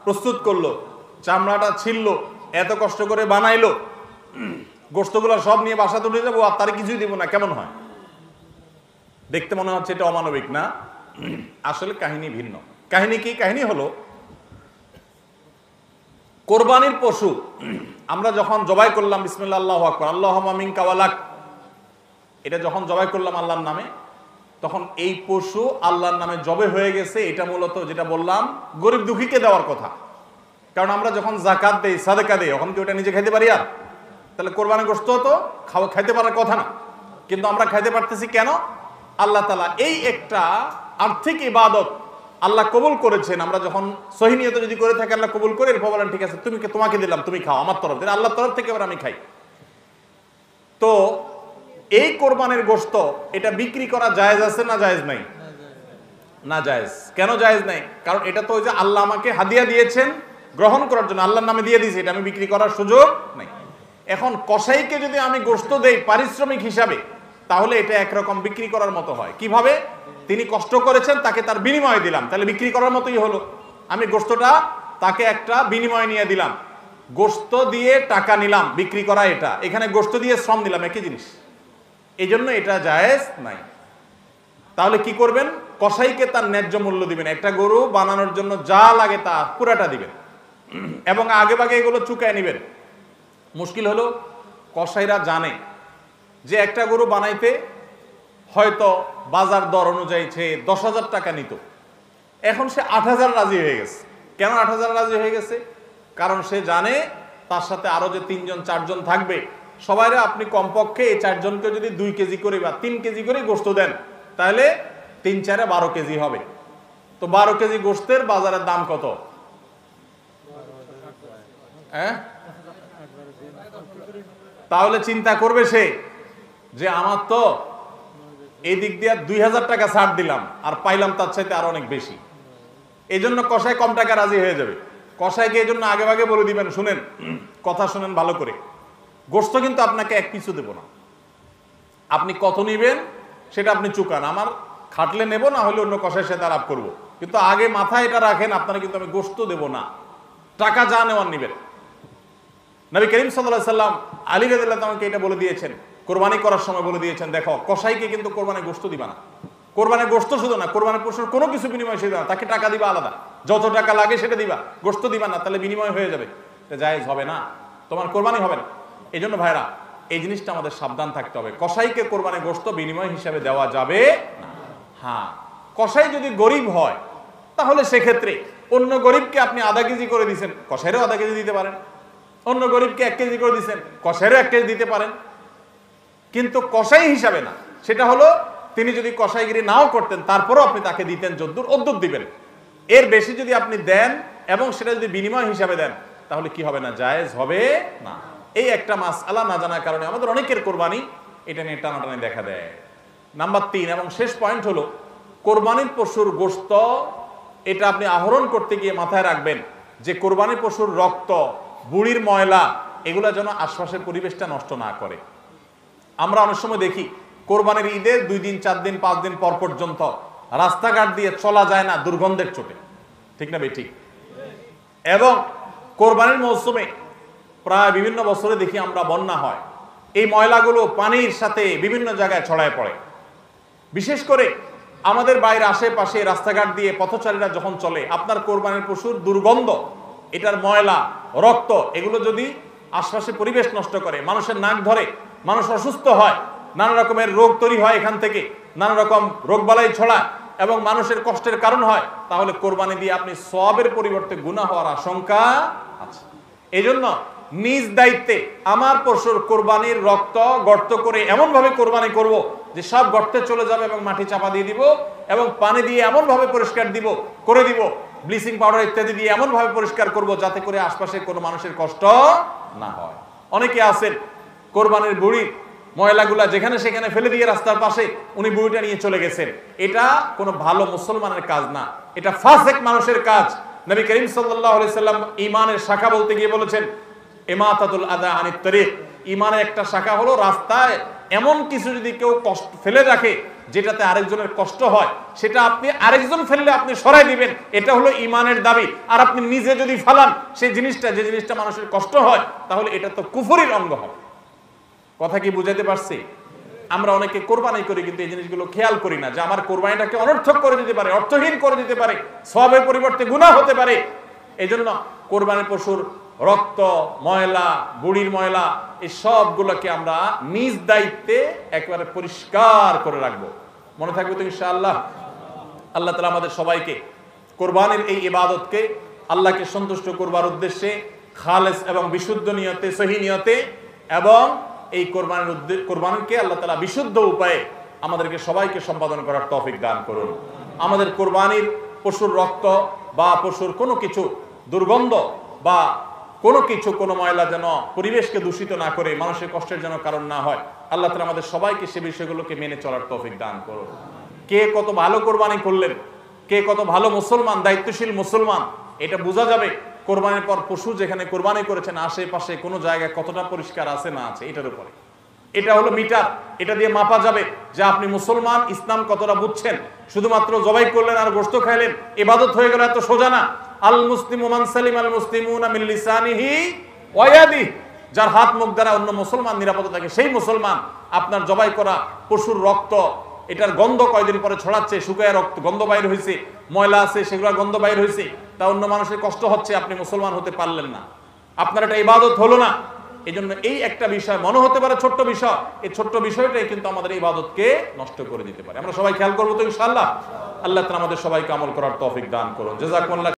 প্রস্তুত করলো, চামড়াটা ছিললো, এত কষ্ট করে বানাইলো, গোস্তগুলো সব নিয়ে বাসাতে উঠে যাবো আর তার কিছুই দিব না, কেমন হয়? দেখতে মনে হচ্ছে এটা অমানবিক না? আসলে কাহিনী ভিন্ন। কাহিনী কি? কাহিনী হলো কোরবানির পশু আমরা যখন জবাই করলাম বিসমিল্লাহ আল্লাহু আকবার আল্লাহুম্মা মিনকা ওয়ালাক, এটা যখন জবাই করলাম আল্লাহর নামে, তখন এই পশু আল্লাহর নামে জবে হয়ে গেছে। এটা মূলত যেটা বললাম গরিব দুঃখীকে দেওয়ার কথা। কারণ আমরা যখন যাকাত দেই, সাদাকা দেই, তখন কি ওটা নিজে খাইতে পারি? আর তাহলে কোরবানির গোশত তো খাইতে পারার কথা না, কিন্তু আমরা খাইতে পারতেছি কেন? আল্লাহ তাআলা এই একটা আর্থিক ইবাদত আল্লাহ কবুল করেছেন। আমরা যখন সহিহ নিয়তে যদি করে থাকি আল্লাহ কবুল করে, এরপর বলেন ঠিক আছে তোমাকে দিলাম, তুমি খাও আমার তরফ থেকে, আল্লাহর তরফ থেকে এবার আমি খাই। তো এই কোরবানির গোশত এটা বিক্রি করা জায়েজ আছে না জায়েজ নাই? না জায়েজ। কেন জায়েজ নাই? কারণ এটা তো ওই যে আল্লাহ আমাকে হাদিয়া দিয়েছেন গ্রহণ করার জন্য, আল্লাহর নামে দিয়ে দিয়েছে, এটা আমি বিক্রি করার সুযোগ নাই। এখন কসাইকে যদি আমি গোশত দেই পারিশ্রমিক হিসাবে, তাহলে এটা একরকম বিক্রি করার মতো হয়। কিভাবে? তিনি কষ্ট করেছেন, তাকে তার বিনিময় দিলাম, তাহলে বিক্রি করার মতোই হলো। আমি গোশতটা তাকে একটা বিনিময় নিয়ে দিলাম, গোশত দিয়ে টাকা নিলাম, বিক্রি করা এটা, এখানে গোশত দিয়ে শ্রম দিলাম, একই জিনিস। এই জন্য এটা জায়েজ নাই। তাহলে কি করবেন? কসাইকে তার ন্যায্য মূল্য দিবেন। একটা গরু বানানোর জন্য যা লাগে তা পুরাটা দিবেন এবং আগে ভাগে এগুলো চুকায় নিবেন। মুশকিল হলো কসাইরা জানে যে একটা গরু বানাইতে হয়তো বাজার দর অনুযায়ী সে 10,000 টাকা নিত, এখন সে 8,000 রাজি হয়ে গেছে। কেন 8,000 রাজি হয়ে গেছে? কারণ সে জানে তার সাথে আরো যে 3জন 4জন থাকবে, সবাইরে আপনি কমপক্ষে এই 4 জনকে যদি 2 কেজি করে বা 3 কেজি করে গোশত দেন, তাহলে 3 4 12 কেজি হবে। তো 12 কেজি গোশতের বাজারের দাম কত? তাহলে চিন্তা করবে সে যে আমার তো এই দিক দিয়ে 2,000 টাকা ছাড় দিলাম আর পাইলাম তার চাইতে আরো অনেক বেশি। এই জন্য কসাই কম টাকা রাজি হয়ে যাবে। কসাইকে এই জন্য আগে ভাগে বলে দিবেন, শুনেন, কথা শুনেন ভালো করে, গোশত কিন্তু আপনাকে এক পিছু দেব না, আপনি কত নিবেন সেটা আপনি চুকান, আমার খাটলে নেব, না হলে অন্য কসাইয়ের সাথে আলাপ করবো, কিন্তু আগে মাথায় এটা রাখেন আপনারা কিন্তু আমি গোশত দেব না, টাকা যা নেওয়ার নিবেন। নবী করিম সাল্লাল্লাহু আলাইহি সাল্লাম আলী রাদিয়াল্লাহু তাআলাকে এটা বলে দিয়েছেন, কোরবানি করার সময় বলে দিয়েছেন, দেখো কসাইকে কিন্তু কোরবানির গোশত দিবা না। কোরবানির গোশত শুধু না, কোরবানির পশুর কোনো কিছু বিনিময় সে দিবা না, তাকে টাকা দিবা আলাদা, যত টাকা লাগে সেটা দিবা, গোশত দিবা না, তাহলে বিনিময় হয়ে যাবে, এটা জায়েজ হবে না, তোমার কোরবানি হবে না। এই জন্য ভাইরা এই জিনিসটা আমাদের সাবধান থাকতে হবে, কসাইকে কোরবানির গোশত বিনিময় হিসাবে দেওয়া যাবে না। হ্যাঁ, কসাই যদি গরিব হয় তাহলে সেক্ষেত্রে অন্য গরিবকে আপনি আধা কেজি করে দিচ্ছেন, কসাইরও আধা কেজি দিতে পারেন, অন্য গরিবকে 1 কেজি করে দিচ্ছেন, কসাইরও 1 কেজি দিতে পারেন, কিন্তু কসাই হিসাবে না। সেটা হলো তিনি যদি কসাইগিরি নাও করতেন তারপরও আপনি তাকে দিতেন যদ্দুর অদ্দুর দিবেন। এর বেশি যদি আপনি দেন এবং সেটা যদি বিনিময় হিসাবে দেন তাহলে কি হবে না? জায়েজ হবে না। এই একটা মাসআলা না জানার কারণে আমাদের অনেকের কোরবানি এটা নিয়ে টানাটানি দেখা দেয়। নাম্বার 3 এবং শেষ পয়েন্ট হলো কোরবানির পশুর গোশত, এটা আপনি আহরণ করতে গিয়ে মাথায় রাখবেন যে কোরবানির পশুর রক্ত, বুড়ির ময়লা, এগুলো যেন আশপাশের পরিবেশটা নষ্ট না করে। আমরা অনেক সময় দেখি কোরবানির ঈদের 2 দিন 4 দিন 5 দিন পর পর্যন্ত রাস্তাঘাট দিয়ে চলা যায় না দুর্গন্ধের চোটে, ঠিক না ঠিক? এবং কোরবানির মৌসুমে প্রায় বিভিন্ন বছরে দেখি আমরা বন্যা হয়, এই ময়লাগুলো পানির সাথে বিভিন্ন জায়গায় ছড়ায় পড়ে। বিশেষ করে আমাদের বাইরে আশেপাশে রাস্তাঘাট দিয়ে পথচারীরা যখন চলে, আপনার কোরবানির পশুর দুর্গন্ধ, এটার ময়লা, রক্ত, এগুলো যদি আশপাশে পরিবেশ নষ্ট করে, মানুষের নাক ধরে, মানুষ অসুস্থ হয়, নানা রকমের রোগ তৈরি হয়, এখান থেকে নানা রকম রোগবালাই ছড়ায় এবং মানুষের কষ্টের কারণ হয়, তাহলে কোরবানি দিয়ে আপনি সওয়াবের পরিবর্তে গুনাহ হওয়ার আশঙ্কা আছে। এই জন্য নিজ দায়িত্বে আমার পশুর কোরবানির রক্ত গর্ত করে এমন ভাবে কোরবানি করব যে সব গর্তে চলে যাবে এবং মাটি চাপা দিয়ে দিব এবং পানি দিয়ে এমন ভাবে পরিষ্কার করে দিব, ব্লিচিং পাউডার ইত্যাদি দিয়ে এমন ভাবে পরিষ্কার করব যাতে করে আশপাশে কোনো মানুষের কষ্ট না হয়। অনেকে আছেন কোরবানির বুড়ি ময়লাগুলা যেখানে সেখানে ফেলে দিয়ে রাস্তার পাশে উনি বুড়িটা নিয়ে চলে গেছেন। এটা কোনো ভালো মুসলমানের কাজ না, এটা ফাসিক মানুষের কাজ। নবী করিম সাল্লাল্লাহু আলাইহি সাল্লাম ঈমানের শাখা বলতে গিয়ে বলেছেন ইমাতাতুল আযা আনিত তরিক, ঈমানের একটা শাখা হলো রাস্তায় এমন কিছু যদি কেউ কষ্ট ফেলে রাখে যেটাতে আরেকজনের কষ্ট হয় সেটা আপনি আরেকজন ফেললে আপনি সরাই দিবেন, এটা হলো ঈমানের দাবি। আর আপনি নিজে যদি ফালান সেই জিনিসটা, যে জিনিসটা মানুষের কষ্ট হয়, তাহলে এটা তো কুফরির অঙ্গ হবে। কথা কি বুঝাতে পারছি? আমরা অনেকে কোরবানি করি কিন্তু এই জিনিসগুলো খেয়াল করি না, যে আমার কোরবানিটাকে অনর্থক করে দিতে পারে, অর্থহীন করে দিতে পারে, সওয়াবের পরিবর্তে গুনাহ হতে পারে। এই জন্য কোরবানি পশুর রক্ত, ময়লা, বুড়ির ময়লা, এই সবগুলোকে আমরা নিজ দায়িত্বে একেবারে পরিষ্কার করে রাখবো। মনে থাকবে তো ইনশাআল্লাহ? আল্লাহ তাআলা আমাদের সবাইকে কোরবানির এই ইবাদতকে আল্লাহকে সন্তুষ্ট করবার উদ্দেশ্যে খালেস এবং বিশুদ্ধ নিয়তে, সহি নিয়তে, এবং এই কোরবানিকে আল্লাহ তাআলা বিশুদ্ধ উপায়ে আমাদেরকে সবাইকে সম্পাদন করার তৌফিক দান করুন। আমাদের কোরবানির পশুর রক্ত বা পশুর কোনো কিছু দুর্গন্ধ বা কোনো কিছু, কোনো ময়লা যেন পরিবেশকে দূষিত না করে, মানুষের কষ্টের যেন কারণ না হয়। আল্লাহ তাআলা আমাদের সবাইকে সে বিষয়গুলোকে মেনে চলার তৌফিক দান করুন। কে কত ভালো কোরবানি করলেন, কে কত ভালো মুসলমান, দায়িত্বশীল মুসলমান, এটা বোঝা যাবে কোরবানির পর পশু যেখানে কোরবানি করেছেন আশেপাশে কোনো জায়গায় কতটা পরিষ্কার আছে না আছে, এটার উপরে। এটা হলো মিটার, এটা দিয়ে মাপা যাবে যে আপনি মুসলমান, ইসলাম কতটা বুঝছেন। শুধুমাত্র জবাই করলেন আর গোশত খাইলেন ইবাদত হয়ে গেল, এত সোজা না। আল মুসলিমু মান সালিম আল মুসলিমুনা মিন লিসানিহি ওয়া ইয়াদিহি, যার হাত মুখ দ্বারা অন্য মুসলমান নিরাপদ থাকে, সেই মুসলমান। আপনার জবাই করা পশুর রক্ত, এটার গন্ধ কয়দিন পরে ছড়াচ্ছে, শুকায় রক্ত গন্ধ বাইর হয়েছে, ময়লা আছে সেগুলোর গন্ধ বাইর হয়েছে, তা অন্য মানুষের কষ্ট হচ্ছে, আপনি মুসলমান হতে পারলেন না, আপনার এটা ইবাদত হলো না। এই জন্য এই একটা বিষয় মনে হতে পারে ছোট্ট বিষয়, এই ছোট্ট বিষয়টাই কিন্তু আমাদের ইবাদতকে নষ্ট করে দিতে পারে। আমরা সবাই খেয়াল করবো তো ইনশাআল্লাহ? আল্লাহ তাআলা আমাদের সবাইকে আমল করার তৌফিক দান করুন। জাযাকুমুল্লাহ।